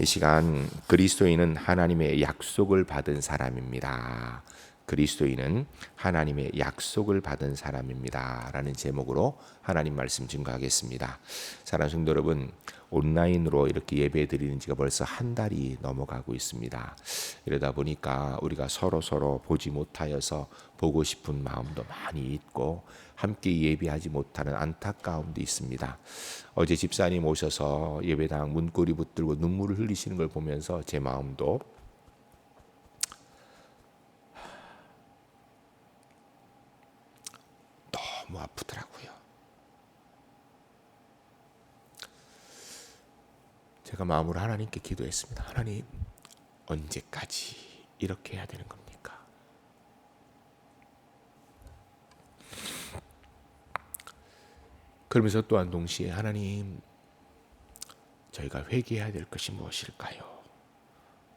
이 시간 그리스도인은 하나님의 약속을 받은 사람입니다. 그리스도인은 하나님의 약속을 받은 사람입니다. 라는 제목으로 하나님 말씀 증거하겠습니다. 사랑하는 성도 여러분, 온라인으로 이렇게 예배 드리는 지가 벌써 한 달이 넘어가고 있습니다. 이러다 보니까 우리가 서로 보지 못하여서 보고 싶은 마음도 많이 있고 함께 예배하지 못하는 안타까움도 있습니다. 어제 집사님 오셔서 예배당 문고리 붙들고 눈물을 흘리시는 걸 보면서 제 마음도 너무 아프더라고요. 제가 마음으로 하나님께 기도했습니다. 하나님, 언제까지 이렇게 해야 되는 겁니까? 그러면서 또한 동시에 하나님, 저희가 회개해야 될 것이 무엇일까요?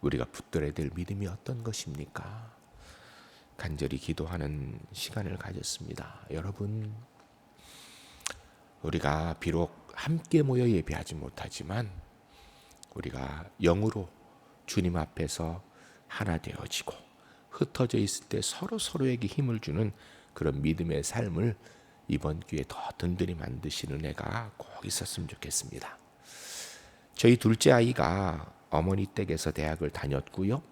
우리가 붙들어야 될 믿음이 어떤 것입니까? 간절히 기도하는 시간을 가졌습니다. 여러분, 우리가 비록 함께 모여 예배하지 못하지만 우리가 영으로 주님 앞에서 하나 되어지고 흩어져 있을 때 서로에게 힘을 주는 그런 믿음의 삶을 이번 기회에 더 든든히 만드시는 애가 꼭 있었으면 좋겠습니다. 저희 둘째 아이가 어머니 댁에서 대학을 다녔고요.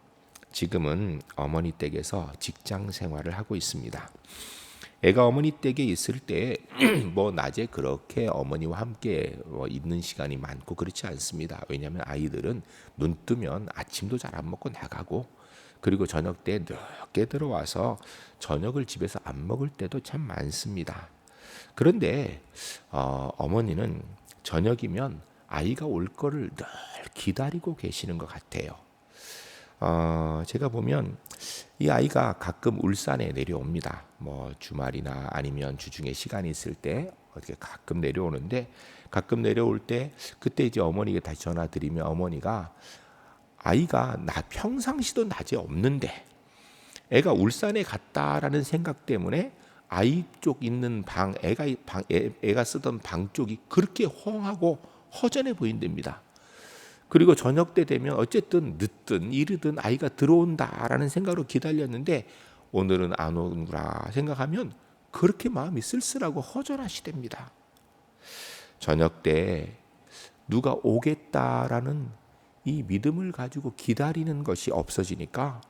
지금은 어머니 댁에서 직장 생활을 하고 있습니다. 애가 어머니 댁에 있을 때 뭐 낮에 그렇게 어머니와 함께 있는 시간이 많고 그렇지 않습니다. 왜냐하면 아이들은 눈 뜨면 아침도 잘 안 먹고 나가고 그리고 저녁 때 늦게 들어와서 저녁을 집에서 안 먹을 때도 참 많습니다. 그런데 어머니는 저녁이면 아이가 올 거를 늘 기다리고 계시는 것 같아요. 제가 보면 이 아이가 가끔 울산에 내려옵니다. 뭐 주말이나 아니면 주중에 시간이 있을 때 어떻게 가끔 내려오는데 가끔 내려올 때 그때 이제 어머니가 다시 전화 드리면 어머니가 아이가 나 평상시도 낮에 없는데 애가 울산에 갔다라는 생각 때문에 아이 쪽 있는 애가 쓰던 방 쪽이 그렇게 엉하고 허전해 보인답니다. 그리고 저녁 때 되면 어쨌든 늦든 이르든 아이가 들어온다라는 생각으로 기다렸는데 오늘은 안 오는구나 생각하면 그렇게 마음이 쓸쓸하고 허전하시답니다. 저녁 때 누가 오겠다라는 이 믿음을 가지고 기다리는 것이 없어지니까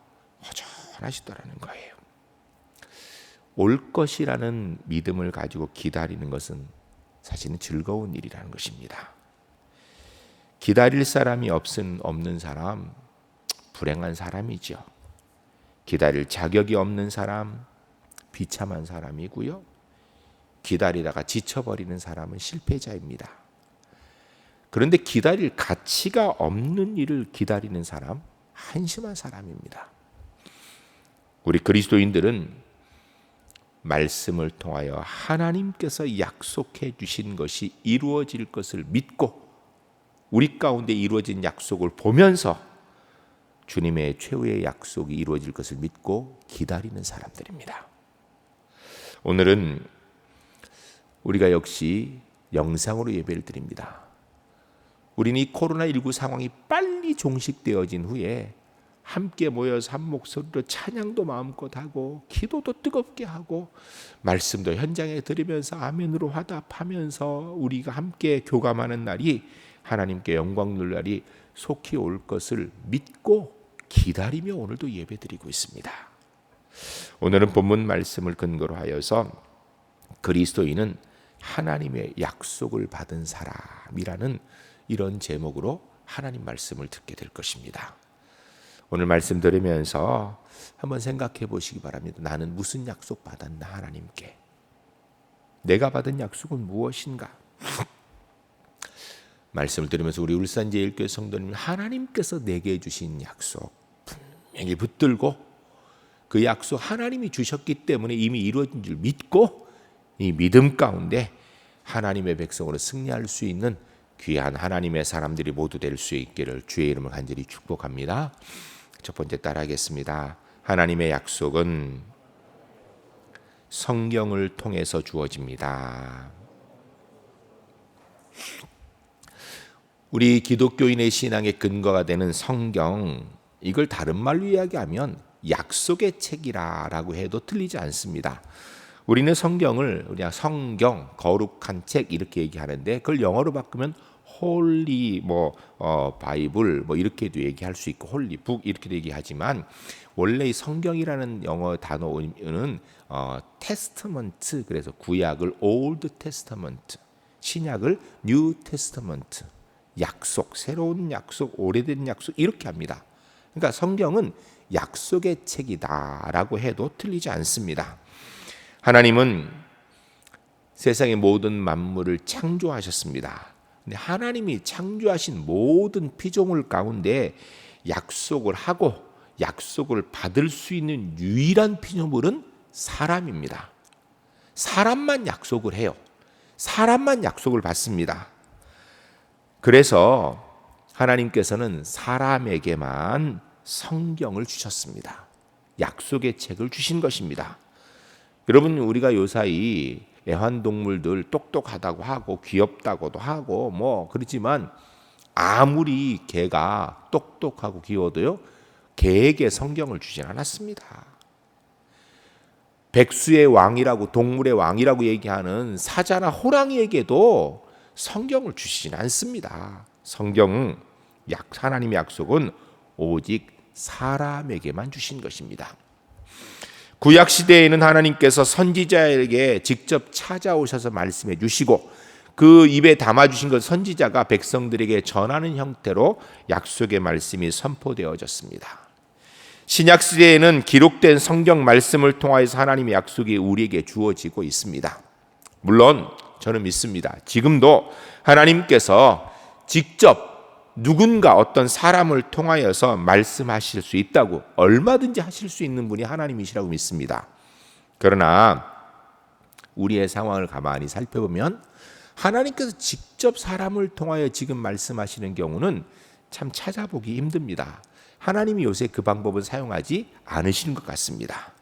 허전하시더라는 거예요. 올 것이라는 믿음을 가지고 기다리는 것은 사실은 즐거운 일이라는 것입니다. 기다릴 사람이 없는 사람, 불행한 사람이죠. 기다릴 자격이 없는 사람, 비참한 사람이고요. 기다리다가 지쳐버리는 사람은 실패자입니다. 그런데 기다릴 가치가 없는 일을 기다리는 사람, 한심한 사람입니다. 우리 그리스도인들은 말씀을 통하여 하나님께서 약속해 주신 것이 이루어질 것을 믿고 우리 가운데 이루어진 약속을 보면서 주님의 최후의 약속이 이루어질 것을 믿고 기다리는 사람들입니다. 오늘은 우리가 역시 영상으로 예배를 드립니다. 우리는 이 코로나19 상황이 빨리 종식되어진 후에 함께 모여서 한 목소리로 찬양도 마음껏 하고 기도도 뜨겁게 하고 말씀도 현장에 들으면서 아멘으로 화답하면서 우리가 함께 교감하는 날이 하나님께 영광 돌 날이 속히 올 것을 믿고 기다리며 오늘도 예배드리고 있습니다. 오늘은 본문 말씀을 근거로 하여서 그리스도인은 하나님의 약속을 받은 사람이라는 이런 제목으로 하나님 말씀을 듣게 될 것입니다. 오늘 말씀 들으면서 한번 생각해 보시기 바랍니다. 나는 무슨 약속 받았나 하나님께? 내가 받은 약속은 무엇인가? 말씀을 들으면서 우리 울산제일교회 성도님 하나님께서 내게 주신 약속 분명히 붙들고 그 약속 하나님이 주셨기 때문에 이미 이루어진 줄 믿고 이 믿음 가운데 하나님의 백성으로 승리할 수 있는 귀한 하나님의 사람들이 모두 될 수 있기를 주의 이름으로 간절히 축복합니다. 첫 번째 따라하겠습니다. 하나님의 약속은 성경을 통해서 주어집니다. 우리 기독교인의 신앙의 근거가 되는 성경, 이걸 다른 말로 이야기하면 약속의 책이라고 해도 틀리지 않습니다. 우리는 성경을 그냥 성경, 거룩한 책 이렇게 얘기하는데 그걸 영어로 바꾸면 홀리 바이블 이렇게도 얘기할 수 있고 홀리 북 이렇게도 얘기하지만 원래 이 성경이라는 영어 단어는 테스터먼트, 그래서 구약을 올드 테스터먼트, 신약을 뉴 테스터먼트, 약속, 새로운 약속, 오래된 약속 이렇게 합니다. 그러니까 성경은 약속의 책이다라고 해도 틀리지 않습니다. 하나님은 세상의 모든 만물을 창조하셨습니다. 근데 하나님이 창조하신 모든 피조물 가운데 약속을 하고 약속을 받을 수 있는 유일한 피조물은 사람입니다. 사람만 약속을 해요. 사람만 약속을 받습니다. 그래서 하나님께서는 사람에게만 성경을 주셨습니다. 약속의 책을 주신 것입니다. 여러분, 우리가 요사이 애완동물들 똑똑하다고 하고 귀엽다고도 하고 그렇지만 아무리 개가 똑똑하고 귀여워도요, 개에게 성경을 주진 않았습니다. 백수의 왕이라고, 동물의 왕이라고 얘기하는 사자나 호랑이에게도 성경을 주시진 않습니다. 성경은 하나님의 약속은 오직 사람에게만 주신 것입니다. 구약 시대에는 하나님께서 선지자에게 직접 찾아오셔서 말씀해 주시고 그 입에 담아 주신 것 선지자가 백성들에게 전하는 형태로 약속의 말씀이 선포되어졌습니다. 신약 시대에는 기록된 성경 말씀을 통하여서 하나님의 약속이 우리에게 주어지고 있습니다. 물론 저는 믿습니다. 지금도 하나님께서 직접 누군가 어떤 사람을 통하여서 말씀하실 수 있다고, 얼마든지 하실 수 있는 분이 하나님이시라고 믿습니다. 그러나 우리의 상황을 가만히 살펴보면 하나님께서 직접 사람을 통하여 지금 말씀하시는 경우는 참 찾아보기 힘듭니다. 하나님이 요새 그 방법을 사용하지 않으시는 것 같습니다.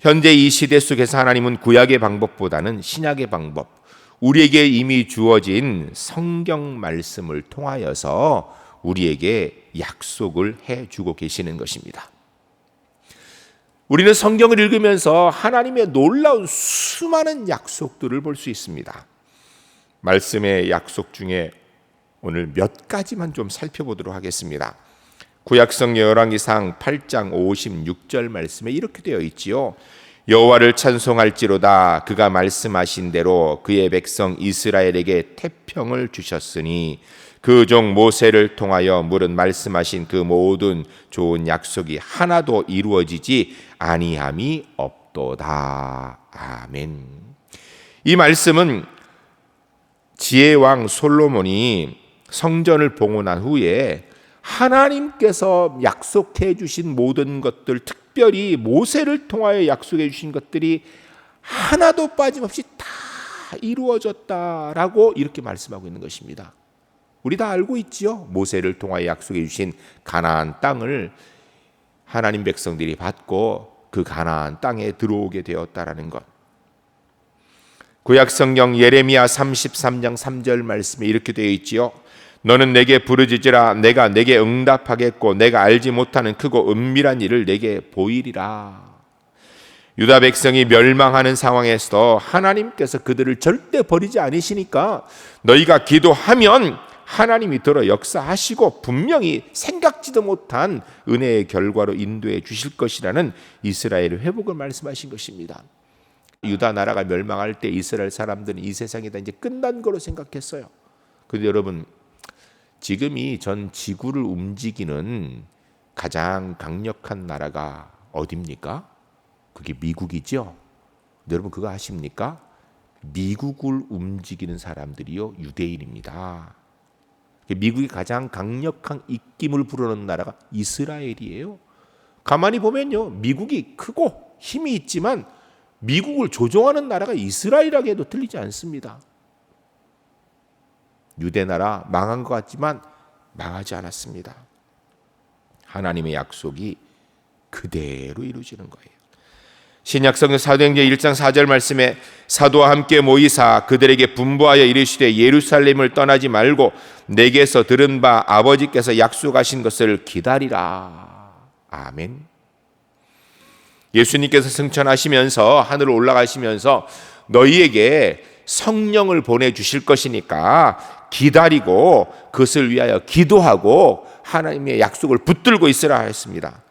현재 이 시대 속에서 하나님은 구약의 방법보다는 신약의 방법, 우리에게 이미 주어진 성경 말씀을 통하여서 우리에게 약속을 해주고 계시는 것입니다. 우리는 성경을 읽으면서 하나님의 놀라운 수많은 약속들을 볼 수 있습니다. 말씀의 약속 중에 오늘 몇 가지만 좀 살펴보도록 하겠습니다. 구약성 열왕기상 8장 56절 말씀에 이렇게 되어 있지요. 여호와를 찬송할지로다. 그가 말씀하신 대로 그의 백성 이스라엘에게 태평을 주셨으니 그 종 모세를 통하여 물은 말씀하신 그 모든 좋은 약속이 하나도 이루어지지 아니함이 없도다. 아멘. 이 말씀은 지혜왕 솔로몬이 성전을 봉헌한 후에 하나님께서 약속해 주신 모든 것들, 특별히 모세를 통하여 약속해 주신 것들이 하나도 빠짐없이 다 이루어졌다라고 이렇게 말씀하고 있는 것입니다. 우리 다 알고 있지요. 모세를 통하여 약속해 주신 가나안 땅을 하나님 백성들이 받고 그 가나안 땅에 들어오게 되었다라는 것. 구약 성경 예레미야 33장 3절 말씀에 이렇게 되어 있지요. 너는 내게 부르짖으라. 내가 내게 응답하겠고 내가 알지 못하는 크고 은밀한 일을 내게 보이리라. 유다 백성이 멸망하는 상황에서 하나님께서 그들을 절대 버리지 않으시니까 너희가 기도하면 하나님이 들어 역사하시고 분명히 생각지도 못한 은혜의 결과로 인도해 주실 것이라는 이스라엘의 회복을 말씀하신 것입니다. 유다 나라가 멸망할 때 이스라엘 사람들은 이 세상이 다 이제 끝난 거로 생각했어요. 그런데 여러분, 지금이 전 지구를 움직이는 가장 강력한 나라가 어디입니까? 그게 미국이죠. 여러분 그거 아십니까? 미국을 움직이는 사람들이요, 유대인입니다. 미국이 가장 강력한 입김을 불어넣는 나라가 이스라엘이에요. 가만히 보면요, 미국이 크고 힘이 있지만 미국을 조종하는 나라가 이스라엘이라고 해도 틀리지 않습니다. 유대 나라 망한 것 같지만 망하지 않았습니다. 하나님의 약속이 그대로 이루어지는 거예요. 신약성경 사도행전 1장 4절 말씀에 사도와 함께 모이사 그들에게 분부하여 이르시되 예루살렘을 떠나지 말고 내게서 들은 바 아버지께서 약속하신 것을 기다리라. 아멘. 예수님께서 승천하시면서 하늘로 올라가시면서 너희에게 성령을 보내주실 것이니까 기다리고 그것을 위하여 기도하고 하나님의 약속을 붙들고 있으라 했습니다.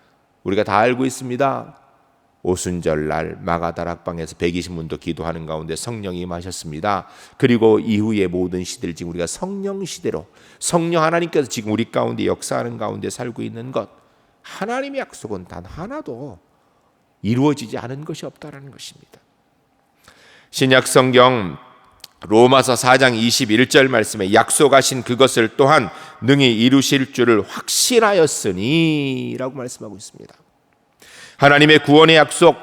우리가 다 알고 있습니다. 오순절날 마가다락방에서 120문도 기도하는 가운데 성령이 임하셨습니다. 그리고 이후의 모든 시대를 지금 우리가 성령 시대로, 성령 하나님께서 지금 우리 가운데 역사하는 가운데 살고 있는 것, 하나님의 약속은 단 하나도 이루어지지 않은 것이 없다라는 것입니다. 신약 성경 로마서 4장 21절 말씀에 약속하신 그것을 또한 능히 이루실 줄을 확신하였으니 라고 말씀하고 있습니다. 하나님의 구원의 약속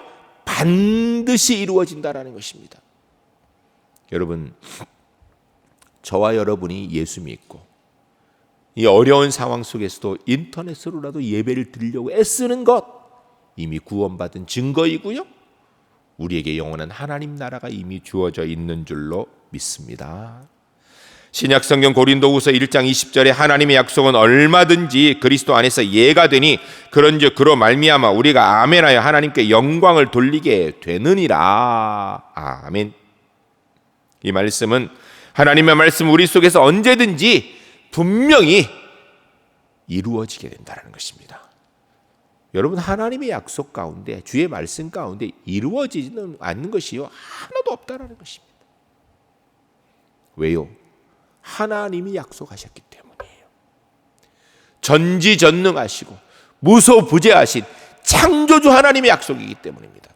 반드시 이루어진다라는 것입니다. 여러분, 저와 여러분이 예수 믿고 이 어려운 상황 속에서도 인터넷으로라도 예배를 드리려고 애쓰는 것, 이미 구원받은 증거이고요, 우리에게 영원한 하나님 나라가 이미 주어져 있는 줄로 믿습니다. 신약성경 고린도후서 1장 20절에 하나님의 약속은 얼마든지 그리스도 안에서 예가 되니 그런즉 그로 말미암아 우리가 아멘하여 하나님께 영광을 돌리게 되느니라. 아멘. 이 말씀은 하나님의 말씀 우리 속에서 언제든지 분명히 이루어지게 된다는 것입니다. 여러분, 하나님의 약속 가운데, 주의 말씀 가운데 이루어지지는 않는 것이요 하나도 없다라는 것입니다. 왜요? 하나님이 약속하셨기 때문이에요. 전지전능하시고 무소부재하신 창조주 하나님의 약속이기 때문입니다.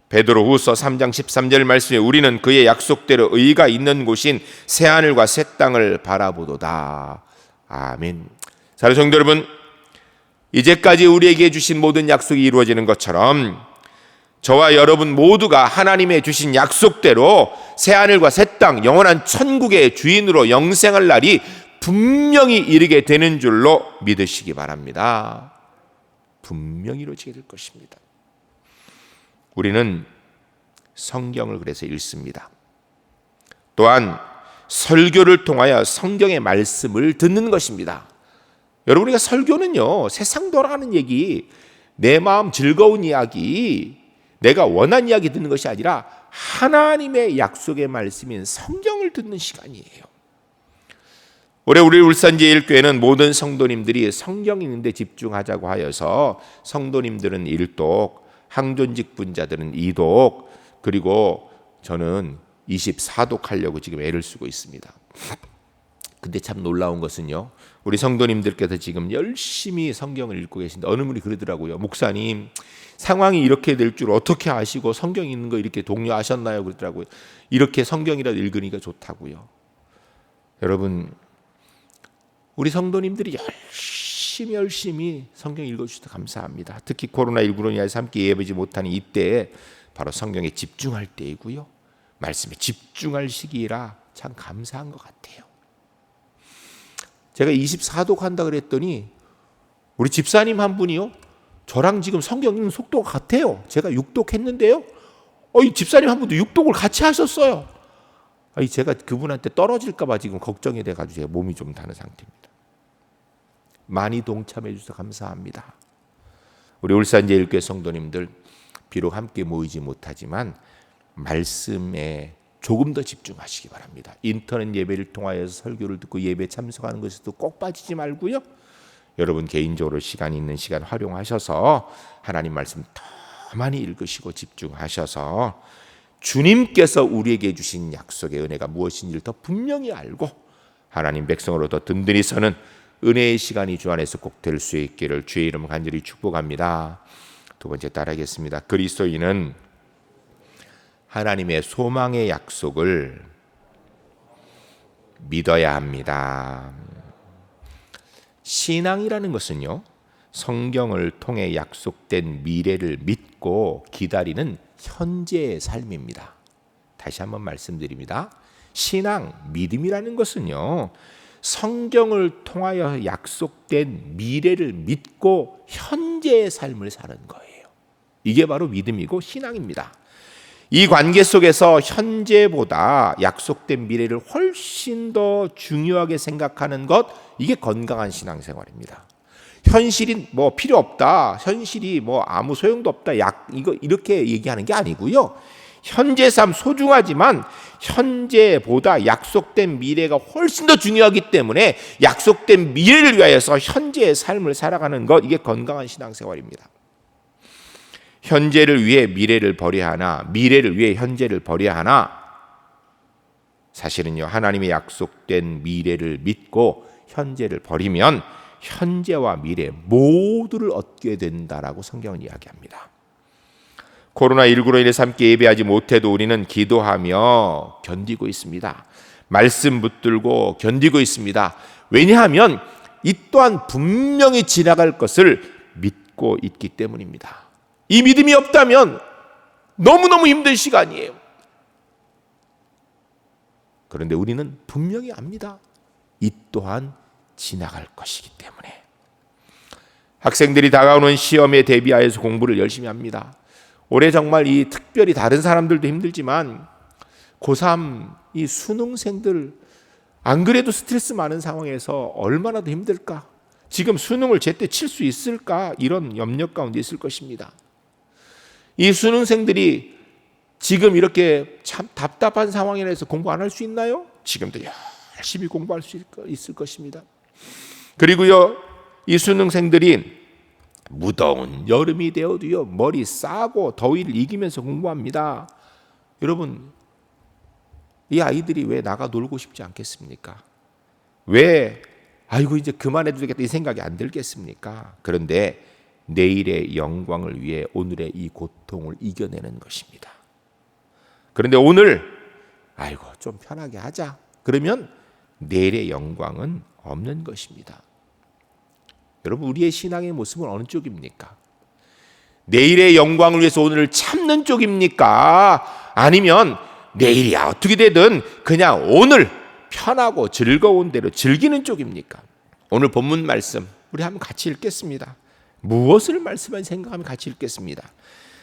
베드로후서 3장 13절 말씀에 우리는 그의 약속대로 의가 있는 곳인 새하늘과 새 땅을 바라보도다. 아멘. 사랑하는 성도 여러분, 이제까지 우리에게 주신 모든 약속이 이루어지는 것처럼 저와 여러분 모두가 하나님의 주신 약속대로 새하늘과 새 땅, 영원한 천국의 주인으로 영생할 날이 분명히 이르게 되는 줄로 믿으시기 바랍니다. 분명히 이루어지게 될 것입니다. 우리는 성경을 그래서 읽습니다. 또한 설교를 통하여 성경의 말씀을 듣는 것입니다. 여러분, 우리가 설교는요, 세상 돌아가는 얘기, 내 마음 즐거운 이야기, 내가 원하는 이야기 듣는 것이 아니라 하나님의 약속의 말씀인 성경을 듣는 시간이에요. 올해 우리 울산제일교회는 모든 성도님들이 성경 읽는데 집중하자고 하여서 성도님들은 1독, 항존직 분자들은 2독, 그리고 저는 24독 하려고 지금 애를 쓰고 있습니다. 근데 참 놀라운 것은요, 우리 성도님들께서 지금 열심히 성경을 읽고 계신데 어느 분이 그러더라고요. 목사님, 상황이 이렇게 될 줄 어떻게 아시고 성경 읽는 거 이렇게 독려하셨나요? 그러더라고요. 이렇게 성경이라도 읽으니까 좋다고요. 여러분, 우리 성도님들이 열심히 성경 읽어주셔서 감사합니다. 특히 코로나19로 인해서 함께 예배지 못하는 이때에 바로 성경에 집중할 때이고요, 말씀에 집중할 시기라 참 감사한 것 같아요. 제가 24독 한다 그랬더니 우리 집사님 한 분이요, 저랑 지금 성경 읽는 속도가 같아요. 제가 6독 했는데요, 이 집사님 한 분도 6독을 같이 하셨어요. 제가 그분한테 떨어질까 봐 지금 걱정이 돼가지고 제가 몸이 좀 다른 상태입니다. 많이 동참해 주셔서 감사합니다. 우리 울산제일교회 성도님들, 비록 함께 모이지 못하지만 말씀에 조금 더 집중하시기 바랍니다. 인터넷 예배를 통하여서 설교를 듣고 예배 참석하는 것에도 꼭 빠지지 말고요, 여러분 개인적으로 시간 있는 시간 활용하셔서 하나님 말씀 더 많이 읽으시고 집중하셔서 주님께서 우리에게 주신 약속의 은혜가 무엇인지를 더 분명히 알고 하나님 백성으로 더 든든히 서는 은혜의 시간이 주 안에서 꼭 될 수 있기를 주의 이름 간절히 축복합니다. 두 번째 따라하겠습니다. 그리스도인은 하나님의 소망의 약속을 믿어야 합니다. 신앙이라는 것은요, 성경을 통해 약속된 미래를 믿고 기다리는 현재의 삶입니다. 다시 한번 말씀드립니다. 신앙, 믿음이라는 것은요, 성경을 통하여 약속된 미래를 믿고 현재의 삶을 사는 거예요. 이게 바로 믿음이고 신앙입니다. 이 관계 속에서 현재보다 약속된 미래를 훨씬 더 중요하게 생각하는 것, 이게 건강한 신앙생활입니다. 현실이 뭐 필요 없다, 현실이 뭐 아무 소용도 없다, 이거 이렇게 얘기하는 게 아니고요. 현재 삶 소중하지만 현재보다 약속된 미래가 훨씬 더 중요하기 때문에 약속된 미래를 위하여서 현재의 삶을 살아가는 것, 이게 건강한 신앙생활입니다. 현재를 위해 미래를 버려야 하나, 미래를 위해 현재를 버려야 하나? 사실은요, 하나님의 약속된 미래를 믿고 현재를 버리면 현재와 미래 모두를 얻게 된다라고 성경은 이야기합니다. 코로나19로 인해서 함께 예배하지 못해도 우리는 기도하며 견디고 있습니다. 말씀 붙들고 견디고 있습니다. 왜냐하면 이 또한 분명히 지나갈 것을 믿고 있기 때문입니다. 이 믿음이 없다면 너무너무 힘든 시간이에요. 그런데 우리는 분명히 압니다. 이 또한 지나갈 것이기 때문에. 학생들이 다가오는 시험에 대비하여서 공부를 열심히 합니다. 올해 정말 이 특별히 다른 사람들도 힘들지만 고3 이 수능생들, 안 그래도 스트레스 많은 상황에서 얼마나 더 힘들까? 지금 수능을 제때 칠 수 있을까? 이런 염려 가운데 있을 것입니다. 이 수능생들이 지금 이렇게 참 답답한 상황에서 공부 안 할 수 있나요? 지금도 열심히 공부할 수 있을 것입니다. 그리고요, 이 수능생들이 무더운 여름이 되어도요, 머리 싸고 더위를 이기면서 공부합니다. 여러분, 이 아이들이 왜 나가 놀고 싶지 않겠습니까? 왜 아이고 이제 그만해도 되겠다 이 생각이 안 들겠습니까? 그런데 내일의 영광을 위해 오늘의 이 고통을 이겨내는 것입니다. 그런데 오늘 아이고 좀 편하게 하자, 그러면 내일의 영광은 없는 것입니다. 여러분, 우리의 신앙의 모습은 어느 쪽입니까? 내일의 영광을 위해서 오늘을 참는 쪽입니까? 아니면 내일이야 어떻게 되든 그냥 오늘 편하고 즐거운 대로 즐기는 쪽입니까? 오늘 본문 말씀 우리 한번 같이 읽겠습니다. 무엇을 말씀한 생각하면 같이 읽겠습니다.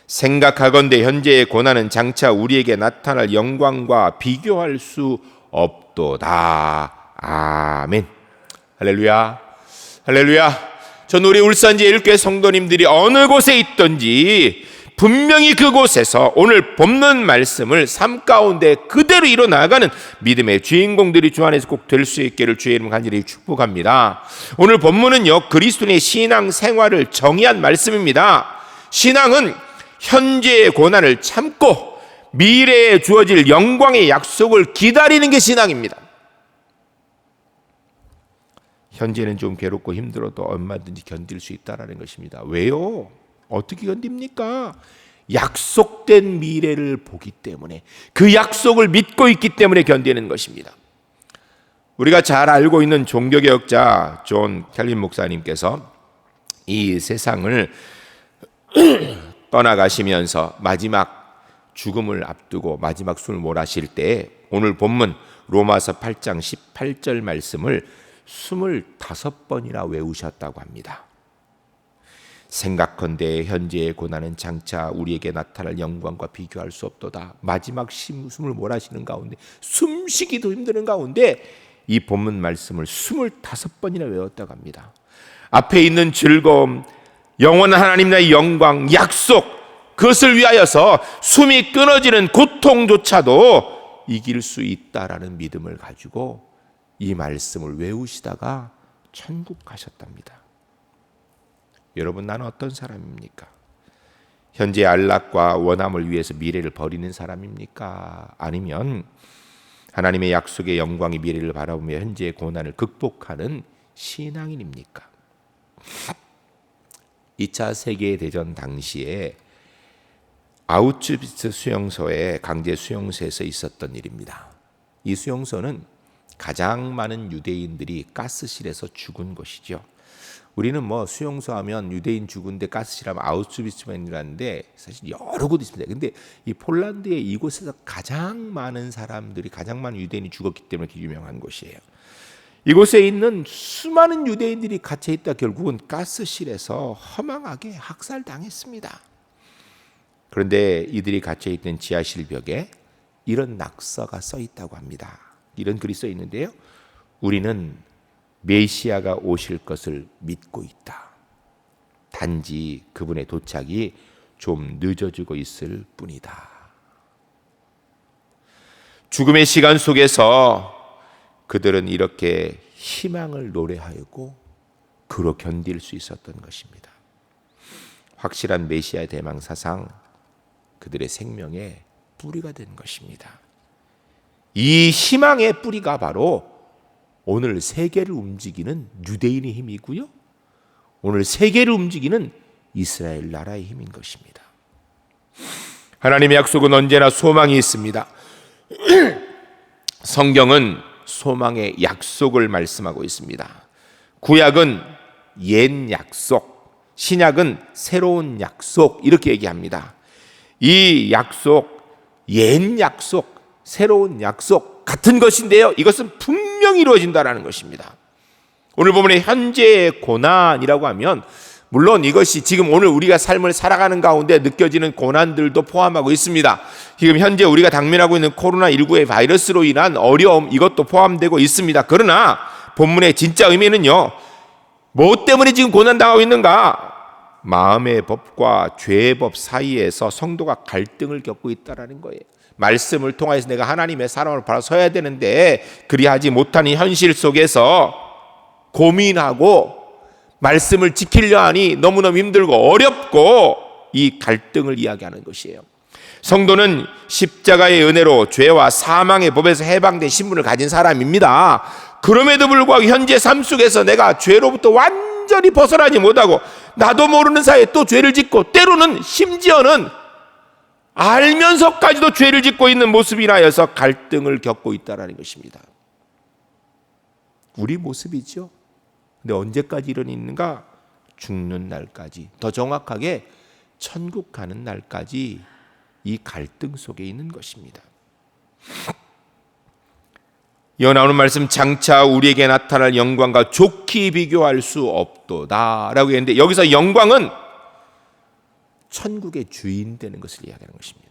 생각하건대 현재의 고난은 장차 우리에게 나타날 영광과 비교할 수 없도다. 아멘. 할렐루야. 할렐루야. 전 우리 울산제일교회 성도님들이 어느 곳에 있든지 분명히 그곳에서 오늘 본문 말씀을 삶 가운데 그대로 이뤄나가는 믿음의 주인공들이 주 안에서 꼭 될 수 있기를 주의 이름 간절히 축복합니다. 오늘 본문은요, 그리스도인의 신앙 생활을 정의한 말씀입니다. 신앙은 현재의 고난을 참고 미래에 주어질 영광의 약속을 기다리는 게 신앙입니다. 현재는 좀 괴롭고 힘들어도 얼마든지 견딜 수 있다는 것입니다. 왜요? 어떻게 견딥니까? 약속된 미래를 보기 때문에, 그 약속을 믿고 있기 때문에 견디는 것입니다. 우리가 잘 알고 있는 종교개혁자 존 켈빈 목사님께서 이 세상을 떠나가시면서 마지막 죽음을 앞두고 마지막 숨을 몰아쉴 때 오늘 본문 로마서 8장 18절 말씀을 25번이나 외우셨다고 합니다. 생각컨대 현재의 고난은 장차 우리에게 나타날 영광과 비교할 수 없도다. 마지막 숨을 몰아쉬는 가운데, 숨쉬기도 힘드는 가운데 이 본문 말씀을 25번이나 외웠다고 합니다. 앞에 있는 즐거움, 영원한 하나님 나의 영광, 약속, 그것을 위하여서 숨이 끊어지는 고통조차도 이길 수 있다라는 믿음을 가지고 이 말씀을 외우시다가 천국 가셨답니다. 여러분, 나는 어떤 사람입니까? 현재 안락과 원함을 위해서 미래를 버리는 사람입니까? 아니면 하나님의 약속의 영광의 미래를 바라보며 현재의 고난을 극복하는 신앙인입니까? 2차 세계대전 당시에 아우슈비츠 수용소의 강제 수용소에서 있었던 일입니다. 이 수용소는 가장 많은 유대인들이 가스실에서 죽은 곳이죠. 우리는 뭐 수용소 하면 유대인 죽은데 가스실 하면 아우슈비츠만이라는데 사실 여러 곳 있습니다. 근데 이 폴란드의 이곳에서 가장 많은 사람들이, 가장 많은 유대인이 죽었기 때문에 유명한 곳이에요. 이곳에 있는 수많은 유대인들이 갇혀 있다 결국은 가스실에서 허망하게 학살당했습니다. 그런데 이들이 갇혀 있는 지하실 벽에 이런 낙서가 써 있다고 합니다. 이런 글이 써 있는데요. 우리는 메시아가 오실 것을 믿고 있다. 단지 그분의 도착이 좀 늦어지고 있을 뿐이다. 죽음의 시간 속에서 그들은 이렇게 희망을 노래하였고 그로 견딜 수 있었던 것입니다. 확실한 메시아 대망 사상, 그들의 생명의 뿌리가 된 것입니다. 이 희망의 뿌리가 바로 오늘 세계를 움직이는 유대인의 힘이고요, 오늘 세계를 움직이는 이스라엘 나라의 힘인 것입니다. 하나님의 약속은 언제나 소망이 있습니다. 성경은 소망의 약속을 말씀하고 있습니다. 구약은 옛 약속, 신약은 새로운 약속, 이렇게 얘기합니다. 이 약속, 옛 약속, 새로운 약속 같은 것인데요, 이것은 분명히 이루어진다는 것입니다. 오늘 본문의 현재의 고난이라고 하면 물론 이것이 지금 오늘 우리가 삶을 살아가는 가운데 느껴지는 고난들도 포함하고 있습니다. 지금 현재 우리가 당면하고 있는 코로나19의 바이러스로 인한 어려움, 이것도 포함되고 있습니다. 그러나 본문의 진짜 의미는요, 뭐 때문에 지금 고난당하고 있는가? 마음의 법과 죄의 법 사이에서 성도가 갈등을 겪고 있다는 거예요. 말씀을 통해서 내가 하나님의 사랑을 바라 서야 되는데 그리하지 못하는 현실 속에서 고민하고 말씀을 지키려 하니 너무너무 힘들고 어렵고, 이 갈등을 이야기하는 것이에요. 성도는 십자가의 은혜로 죄와 사망의 법에서 해방된 신분을 가진 사람입니다. 그럼에도 불구하고 현재 삶 속에서 내가 죄로부터 완전히 벗어나지 못하고 나도 모르는 사이에 또 죄를 짓고, 때로는 심지어는 알면서까지도 죄를 짓고 있는 모습이나 하여서 갈등을 겪고 있다는 것입니다. 우리 모습이죠. 근데 언제까지 이런 있는가? 죽는 날까지, 더 정확하게 천국 가는 날까지 이 갈등 속에 있는 것입니다. 이어 나오는 말씀, 장차 우리에게 나타날 영광과 좋게 비교할 수 없도다 라고 했는데, 여기서 영광은 천국의 주인 되는 것을 이야기하는 것입니다.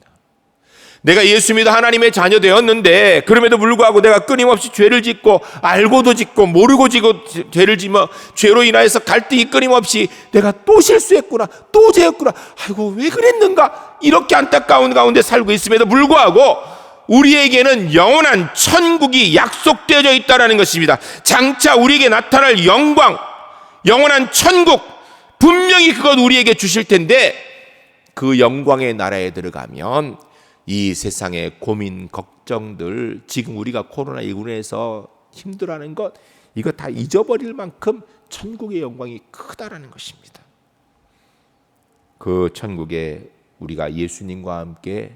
내가 예수 믿어 하나님의 자녀 되었는데 그럼에도 불구하고 내가 끊임없이 죄를 짓고, 알고도 짓고 모르고 짓고 죄를 지며 죄로 인하여서 갈등이 끊임없이, 내가 또 실수했구나, 또 죄였구나, 아이고 왜 그랬는가, 이렇게 안타까운 가운데 살고 있음에도 불구하고 우리에게는 영원한 천국이 약속되어져 있다는 것입니다. 장차 우리에게 나타날 영광, 영원한 천국, 분명히 그것 우리에게 주실 텐데, 그 영광의 나라에 들어가면 이 세상의 고민, 걱정들, 지금 우리가 코로나19에서 힘들어하는 것, 이거 다 잊어버릴 만큼 천국의 영광이 크다라는 것입니다. 그 천국에 우리가 예수님과 함께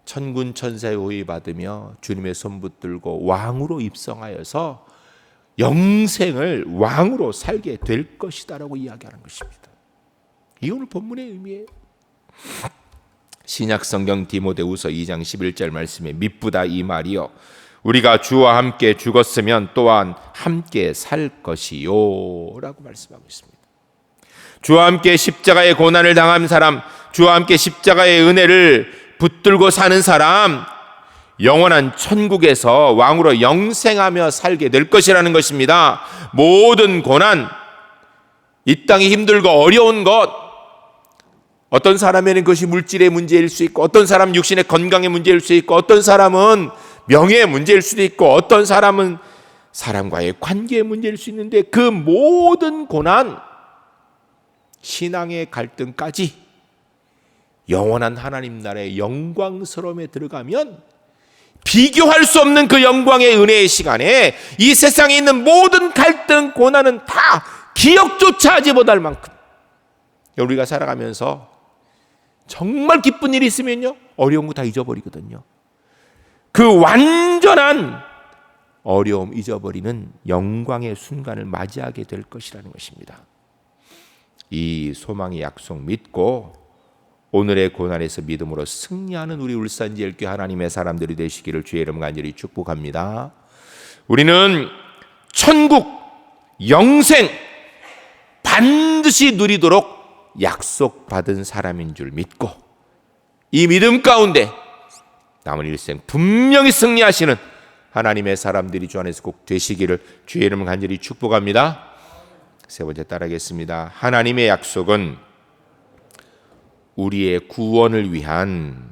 천군 천사의 호의 받으며 주님의 손 붙들고 왕으로 입성하여서 영생을 왕으로 살게 될 것이다라고 이야기하는 것입니다. 이 오늘 본문의 의미예요. 신약 성경 디모데후서 2장 11절 말씀에 미쁘다 이 말이요, 우리가 주와 함께 죽었으면 또한 함께 살 것이요 라고 말씀하고 있습니다. 주와 함께 십자가의 고난을 당한 사람, 주와 함께 십자가의 은혜를 붙들고 사는 사람, 영원한 천국에서 왕으로 영생하며 살게 될 것이라는 것입니다. 모든 고난, 이 땅이 힘들고 어려운 것, 어떤 사람에는 그것이 물질의 문제일 수 있고, 어떤 사람은 육신의 건강의 문제일 수 있고, 어떤 사람은 명예의 문제일 수도 있고, 어떤 사람은 사람과의 관계의 문제일 수 있는데, 그 모든 고난, 신앙의 갈등까지 영원한 하나님 나라의 영광스러움에 들어가면 비교할 수 없는 그 영광의 은혜의 시간에 이 세상에 있는 모든 갈등, 고난은 다 기억조차 하지 못할 만큼, 우리가 살아가면서 정말 기쁜 일이 있으면요, 어려운 거 다 잊어버리거든요. 그 완전한 어려움 잊어버리는 영광의 순간을 맞이하게 될 것이라는 것입니다. 이 소망의 약속 믿고 오늘의 고난에서 믿음으로 승리하는 우리 울산지엘교회 하나님의 사람들이 되시기를 주의 이름 간절히 축복합니다. 우리는 천국, 영생 반드시 누리도록 약속받은 사람인 줄 믿고 이 믿음 가운데 남은 일생 분명히 승리하시는 하나님의 사람들이 주 안에서 꼭 되시기를 주의 이름을 간절히 축복합니다. 세 번째 따라하겠습니다. 하나님의 약속은 우리의 구원을 위한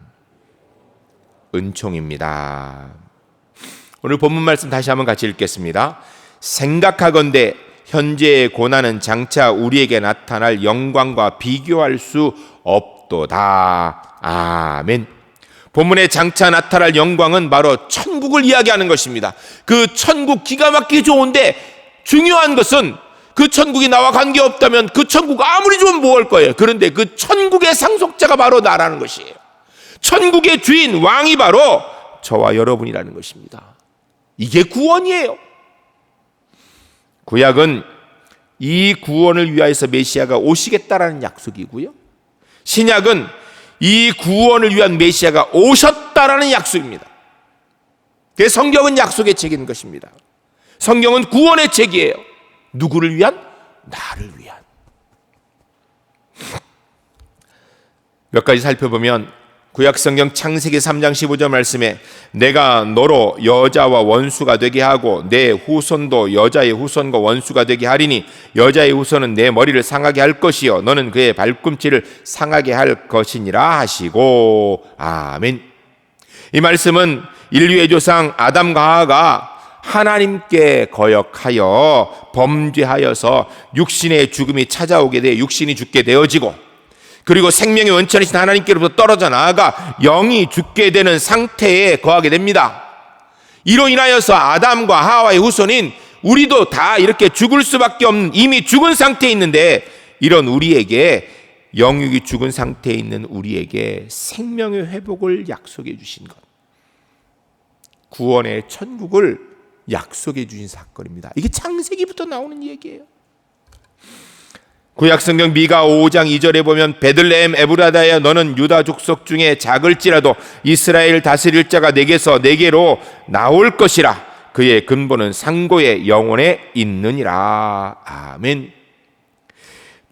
은총입니다. 오늘 본문 말씀 다시 한번 같이 읽겠습니다. 생각하건대 현재의 고난은 장차 우리에게 나타날 영광과 비교할 수 없도다. 아멘. 본문에 장차 나타날 영광은 바로 천국을 이야기하는 것입니다. 그 천국 기가 막히게 좋은데 중요한 것은 그 천국이 나와 관계없다면 그 천국 아무리 좋으면 뭐 할 거예요. 그런데 그 천국의 상속자가 바로 나라는 것이에요. 천국의 주인 왕이 바로 저와 여러분이라는 것입니다. 이게 구원이에요. 구약은 이 구원을 위하여서 메시아가 오시겠다라는 약속이고요. 신약은 이 구원을 위한 메시아가 오셨다라는 약속입니다. 그래서 성경은 약속의 책인 것입니다. 성경은 구원의 책이에요. 누구를 위한? 나를 위한. 몇 가지 살펴보면 구약성경 창세기 3장 15절 말씀에 내가 너로 여자와 원수가 되게 하고 내 후손도 여자의 후손과 원수가 되게 하리니 여자의 후손은 내 머리를 상하게 할 것이요 너는 그의 발꿈치를 상하게 할 것이니라 하시고 아멘. 이 말씀은 인류의 조상 아담과 하와가 하나님께 거역하여 범죄하여서 육신의 죽음이 찾아오게 돼 육신이 죽게 되어지고 그리고 생명의 원천이신 하나님께로부터 떨어져 나아가 영이 죽게 되는 상태에 거하게 됩니다. 이로 인하여서 아담과 하와의 후손인 우리도 다 이렇게 죽을 수밖에 없는 이미 죽은 상태에 있는데 이런 우리에게 영육이 죽은 상태에 있는 우리에게 생명의 회복을 약속해 주신 것, 구원의 천국을 약속해 주신 사건입니다. 이게 창세기부터 나오는 얘기예요. 구약성경 미가 5장 2절에 보면 베들레헴 에브라다야 너는 유다 족속 중에 작을지라도 이스라엘 다스릴 자가 내게로 나올 것이라 그의 근본은 상고의 영혼에 있느니라. 아멘.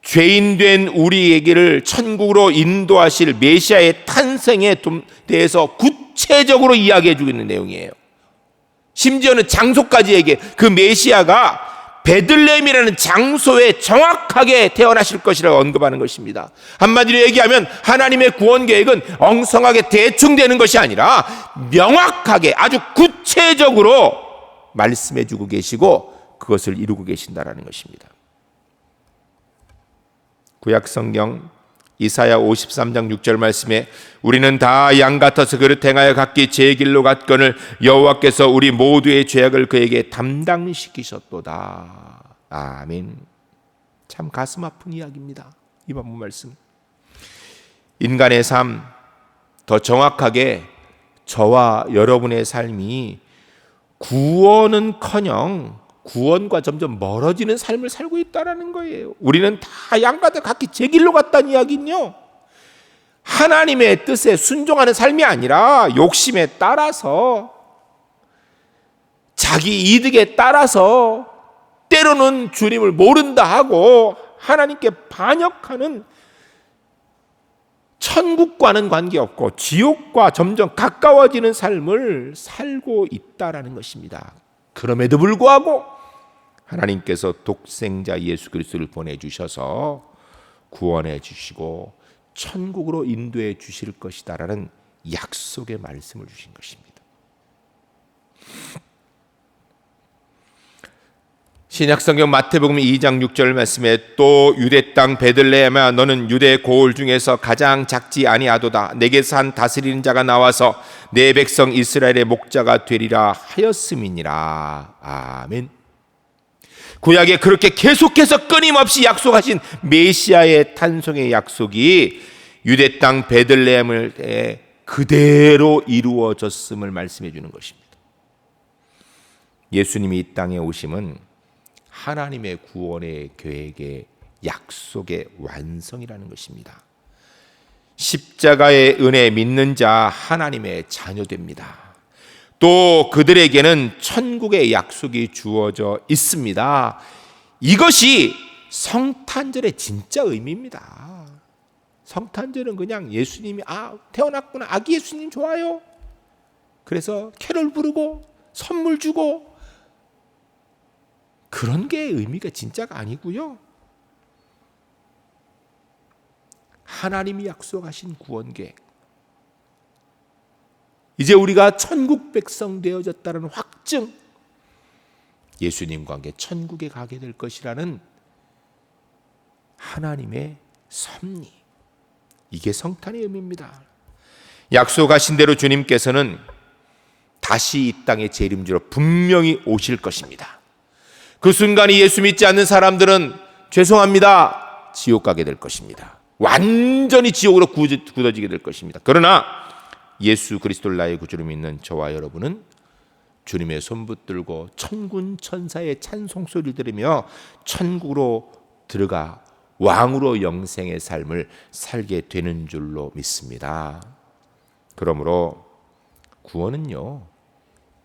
죄인된 우리에게를 천국으로 인도하실 메시아의 탄생에 대해서 구체적으로 이야기해 주고 있는 내용이에요. 심지어는 장소까지 얘기해. 그 메시아가 베들레헴이라는 장소에 정확하게 태어나실 것이라고 언급하는 것입니다. 한마디로 얘기하면 하나님의 구원 계획은 엉성하게 대충 되는 것이 아니라 명확하게 아주 구체적으로 말씀해 주고 계시고 그것을 이루고 계신다라는 것입니다. 구약성경 이사야 53장 6절 말씀에 우리는 다 양 같아서 그릇 행하여 각기 제 길로 갔거늘 여호와께서 우리 모두의 죄악을 그에게 담당시키셨도다. 아멘. 참 가슴 아픈 이야기입니다. 이 본문 말씀. 인간의 삶, 더 정확하게 저와 여러분의 삶이 구원은커녕 구원과 점점 멀어지는 삶을 살고 있다는 거예요. 우리는 다 양가들 각기 제 길로 갔다는 이야기는요, 하나님의 뜻에 순종하는 삶이 아니라 욕심에 따라서 자기 이득에 따라서 때로는 주님을 모른다 하고 하나님께 반역하는, 천국과는 관계없고 지옥과 점점 가까워지는 삶을 살고 있다라는 것입니다. 그럼에도 불구하고 하나님께서 독생자 예수 그리스도를 보내주셔서 구원해 주시고 천국으로 인도해 주실 것이다라는 약속의 말씀을 주신 것입니다. 신약성경 마태복음 2장 6절 말씀에 또 유대 땅 베들레헴아 너는 유대 고을 중에서 가장 작지 아니하도다. 내게서 한 다스리는 자가 나와서 내 백성 이스라엘의 목자가 되리라 하였음이니라. 아멘. 구약에 그렇게 계속해서 끊임없이 약속하신 메시아의 탄생의 약속이 유대 땅 베들레헴을 그대로 이루어졌음을 말씀해 주는 것입니다. 예수님이 이 땅에 오심은 하나님의 구원의 계획의 약속의 완성이라는 것입니다. 십자가의 은혜 믿는 자 하나님의 자녀됩니다. 또 그들에게는 천국의 약속이 주어져 있습니다. 이것이 성탄절의 진짜 의미입니다. 성탄절은 그냥 예수님이 태어났구나, 아기 예수님 좋아요, 그래서 캐럴 부르고 선물 주고 그런 게 의미가 진짜가 아니고요. 하나님이 약속하신 구원 계획, 이제 우리가 천국 백성 되어졌다는 확증, 예수님과 함께 천국에 가게 될 것이라는 하나님의 섭리, 이게 성탄의 의미입니다. 약속하신 대로 주님께서는 다시 이 땅에 재림주로 분명히 오실 것입니다. 그 순간이 예수 믿지 않는 사람들은 죄송합니다, 지옥 가게 될 것입니다. 완전히 지옥으로 굳어지게 될 것입니다. 그러나 예수 그리스도를 나의 구주로 믿는 저와 여러분은 주님의 손 붙들고 천군 천사의 찬송 소리를 들으며 천국으로 들어가 왕으로 영생의 삶을 살게 되는 줄로 믿습니다. 그러므로 구원은요,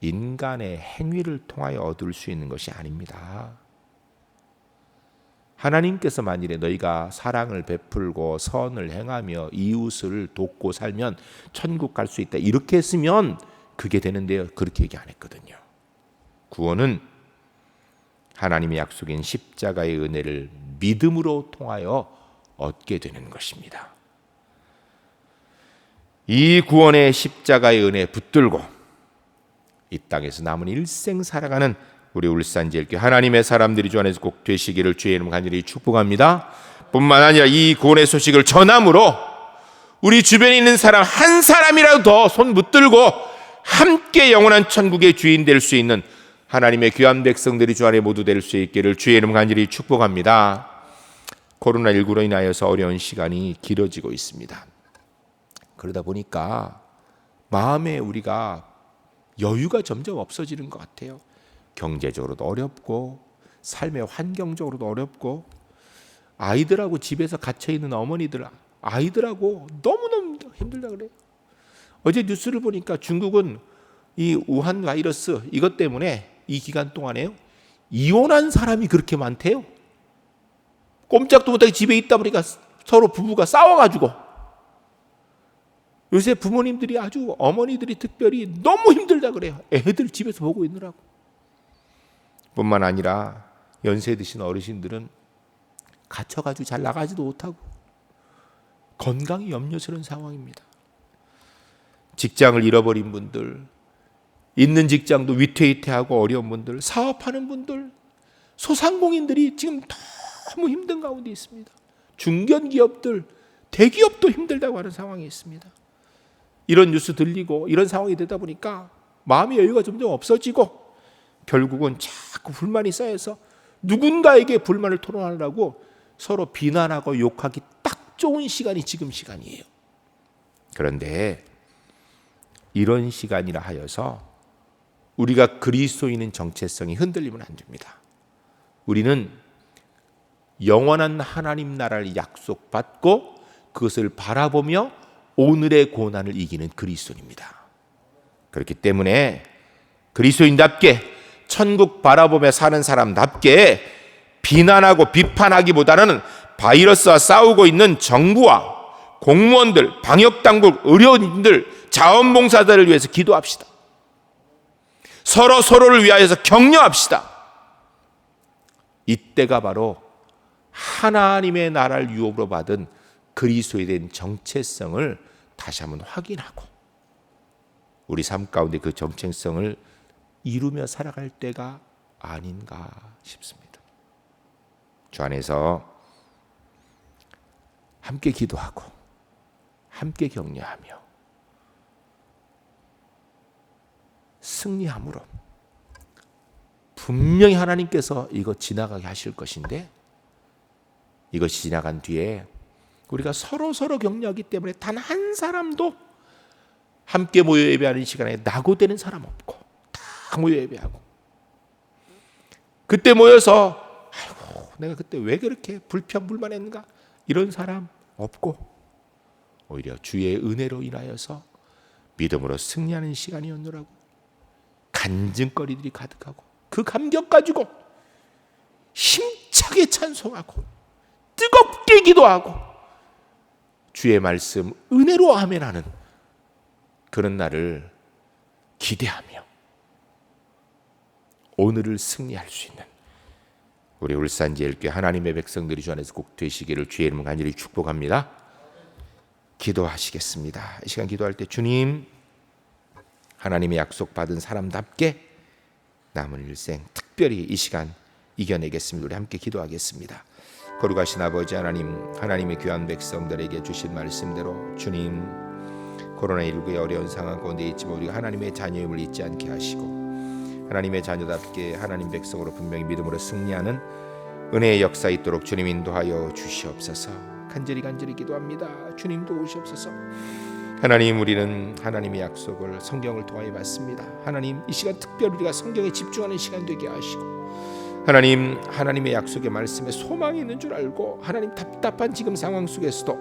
인간의 행위를 통하여 얻을 수 있는 것이 아닙니다. 하나님께서 만일에 너희가 사랑을 베풀고 선을 행하며 이웃을 돕고 살면 천국 갈 수 있다, 이렇게 했으면 그게 되는데요, 그렇게 얘기 안 했거든요. 구원은 하나님의 약속인 십자가의 은혜를 믿음으로 통하여 얻게 되는 것입니다. 이 구원의 십자가의 은혜에 붙들고 이 땅에서 남은 일생 살아가는 우리 울산제일교회 하나님의 사람들이 주 안에서 꼭 되시기를 주의 이름 간절히 축복합니다. 뿐만 아니라 이 구원의 소식을 전함으로 우리 주변에 있는 사람 한 사람이라도 더 손 붙들고 함께 영원한 천국의 주인 될 수 있는 하나님의 귀한 백성들이 주 안에 모두 될 수 있기를 주의 이름 간절히 축복합니다. 코로나19로 인하여서 어려운 시간이 길어지고 있습니다. 그러다 보니까 마음에 우리가 여유가 점점 없어지는 것 같아요. 경제적으로도 어렵고 삶의 환경적으로도 어렵고 아이들하고 집에서 갇혀있는 어머니들, 아이들하고 너무너무 힘들다 그래요. 어제 뉴스를 보니까 중국은 이 우한 바이러스 이것 때문에 이 기간 동안에요, 이혼한 사람이 그렇게 많대요. 꼼짝도 못하게 집에 있다 보니까 서로 부부가 싸워가지고 요새 부모님들이 아주 어머니들이 특별히 너무 힘들다 그래요. 애들 집에서 보고 있느라고. 뿐만 아니라 연세 드신 어르신들은 갇혀가지고 잘 나가지도 못하고 건강이 염려스러운 상황입니다. 직장을 잃어버린 분들, 있는 직장도 위태위태하고 어려운 분들, 사업하는 분들, 소상공인들이 지금 너무 힘든 가운데 있습니다. 중견기업들, 대기업도 힘들다고 하는 상황이 있습니다. 이런 뉴스 들리고 이런 상황이 되다 보니까 마음의 여유가 점점 없어지고 결국은 자꾸 불만이 쌓여서 누군가에게 불만을 토론하려고 서로 비난하고 욕하기 딱 좋은 시간이 지금 시간이에요. 그런데 이런 시간이라 하여서 우리가 그리스도인의 정체성이 흔들리면 안 됩니다. 우리는 영원한 하나님 나라를 약속받고 그것을 바라보며 오늘의 고난을 이기는 그리스도인입니다. 그렇기 때문에 그리스도인답게 천국 바라보며 사는 사람답게 비난하고 비판하기보다는 바이러스와 싸우고 있는 정부와 공무원들, 방역당국, 의료인들, 자원봉사자를 위해서 기도합시다. 서로를 위하여서 격려합시다. 이때가 바로 하나님의 나라를 유업으로 받은 그리스도에 대한 정체성을 다시 한번 확인하고 우리 삶 가운데 그 정체성을 이루며 살아갈 때가 아닌가 싶습니다. 주 안에서 함께 기도하고 함께 격려하며 승리함으로 분명히 하나님께서 이거 지나가게 하실 것인데 이것이 지나간 뒤에 우리가 서로 격려하기 때문에 단 한 사람도 함께 모여 예배하는 시간에 낙오되는 사람 없고 다 모여 예배하고 그때 모여서 아이고 내가 그때 왜 그렇게 불평불만했는가 이런 사람 없고 오히려 주의 은혜로 인하여서 믿음으로 승리하는 시간이었노라고 간증거리들이 가득하고 그 감격 가지고 힘차게 찬송하고 뜨겁게 기도하고 주의 말씀 은혜로 아멘하는 그런 날을 기대하며 오늘을 승리할 수 있는 우리 울산제일교회 하나님의 백성들이 주 안에서 꼭 되시기를 주의 이름으로 간절히 축복합니다. 기도하시겠습니다. 이 시간 기도할 때 주님, 하나님의 약속받은 사람답게 남은 일생 특별히 이 시간 이겨내겠습니다. 우리 함께 기도하겠습니다. 거룩하신 아버지 하나님, 하나님의 귀한 백성들에게 주신 말씀대로 주님, 코로나19의 어려운 상황 가운데 있지만 우리가 하나님의 자녀임을 잊지 않게 하시고 하나님의 자녀답게 하나님 백성으로 분명히 믿음으로 승리하는 은혜의 역사 있도록 주님 인도하여 주시옵소서. 간절히 기도합니다. 주님 도우시옵소서. 하나님, 우리는 하나님의 약속을 성경을 통하여 받습니다. 하나님, 이 시간 특별히 우리가 성경에 집중하는 시간 되게 하시고 하나님, 하나님의 약속의 말씀에 소망이 있는 줄 알고 하나님 답답한 지금 상황 속에서도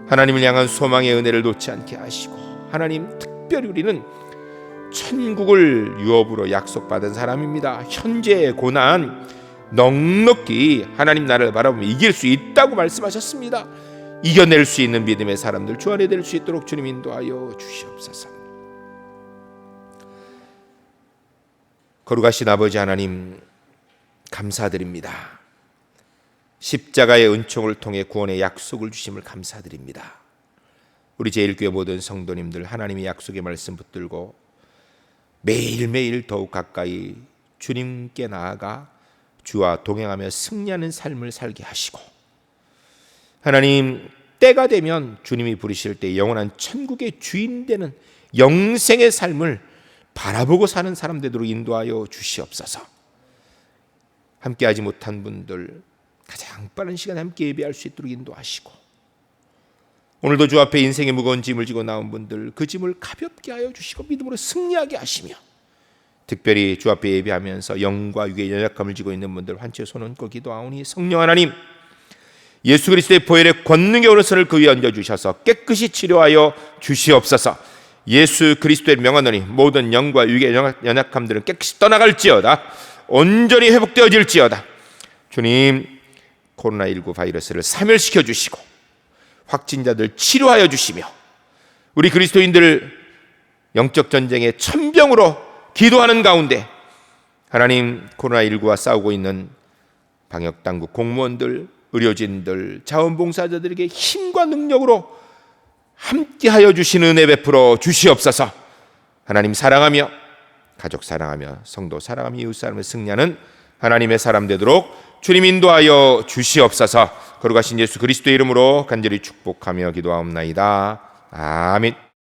하나님을 향한 소망의 은혜를 놓지 않게 하시고 하나님, 특별히 우리는 천국을 유업으로 약속받은 사람입니다. 현재의 고난 넉넉히 하나님 나라를 바라보면 이길 수 있다고 말씀하셨습니다. 이겨낼 수 있는 믿음의 사람들 주 안에 될 수 있도록 주님 인도하여 주시옵소서. 거룩하신 아버지 하나님, 감사드립니다. 십자가의 은총을 통해 구원의 약속을 주심을 감사드립니다. 우리 제일교회 모든 성도님들 하나님의 약속의 말씀 붙들고 매일매일 더욱 가까이 주님께 나아가 주와 동행하며 승리하는 삶을 살게 하시고 하나님, 때가 되면 주님이 부르실 때 영원한 천국의 주인 되는 영생의 삶을 바라보고 사는 사람 되도록 인도하여 주시옵소서. 함께하지 못한 분들 가장 빠른 시간에 함께 예배할 수 있도록 인도하시고 오늘도 주 앞에 인생의 무거운 짐을 지고 나온 분들 그 짐을 가볍게 하여 주시고 믿음으로 승리하게 하시며 특별히 주 앞에 예배하면서 영과 육의 연약함을 지고 있는 분들 환치의 손 얹고 기도하오니 성령 하나님, 예수 그리스도의 보혈의 권능의 오른손을 그 위에 얹어주셔서 깨끗이 치료하여 주시옵소서. 예수 그리스도의 명하노니 모든 영과 육의 연약함들은 깨끗이 떠나갈지어다. 온전히 회복되어질지어다. 주님, 코로나19 바이러스를 사멸시켜 주시고 확진자들 치료하여 주시며 우리 그리스도인들 영적 전쟁의 천병으로 기도하는 가운데 하나님, 코로나19와 싸우고 있는 방역당국 공무원들, 의료진들, 자원봉사자들에게 힘과 능력으로 함께하여 주시는 은혜 베풀어 주시옵소서. 하나님 사랑하며 가족 사랑하며 성도 사랑하며 이웃 사람을 승리하는 하나님의 사람 되도록 주님 인도하여 주시옵소서. 거룩하신 예수 그리스도의 이름으로 간절히 축복하며 기도하옵나이다. 아멘.